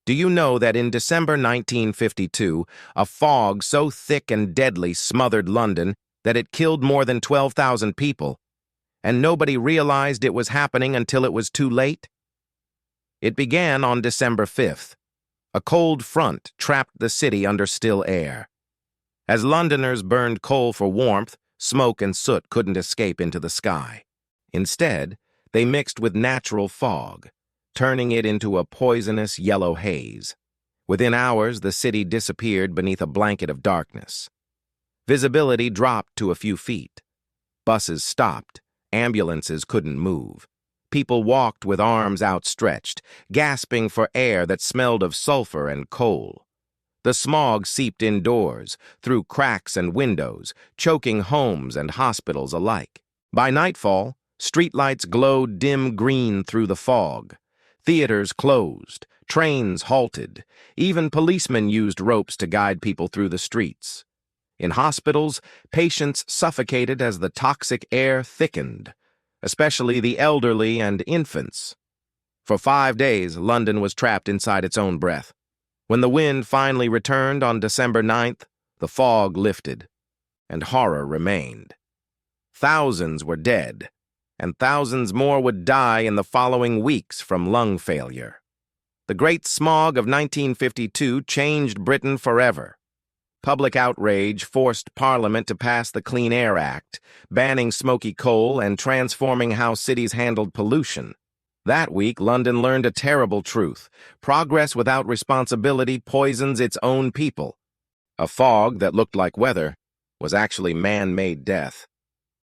Do you know that in December 1952, a fog so thick and deadly smothered London that it killed more than 12,000 people, and nobody realized it was happening until it was too late? It began on December 5th. A cold front trapped the city under still air. As Londoners burned coal for warmth, smoke and soot couldn't escape into the sky. Instead, they mixed with natural fog, turning it into a poisonous yellow haze. Within hours, the city disappeared beneath a blanket of darkness. Visibility dropped to a few feet. Buses stopped. Ambulances couldn't move. People walked with arms outstretched, gasping for air that smelled of sulfur and coal. The smog seeped indoors, through cracks and windows, choking homes and hospitals alike. By nightfall, streetlights glowed dim green through the fog. Theaters closed, trains halted, even policemen used ropes to guide people through the streets. In hospitals, patients suffocated as the toxic air thickened, especially the elderly and infants. For 5 days, London was trapped inside its own breath. When the wind finally returned on December 9th, the fog lifted, and horror remained. Thousands were dead, and thousands more would die in the following weeks from lung failure. The Great Smog of 1952 changed Britain forever. Public outrage forced Parliament to pass the Clean Air Act, banning smoky coal and transforming how cities handled pollution. That week, London learned a terrible truth. Progress without responsibility poisons its own people. A fog that looked like weather was actually man-made death.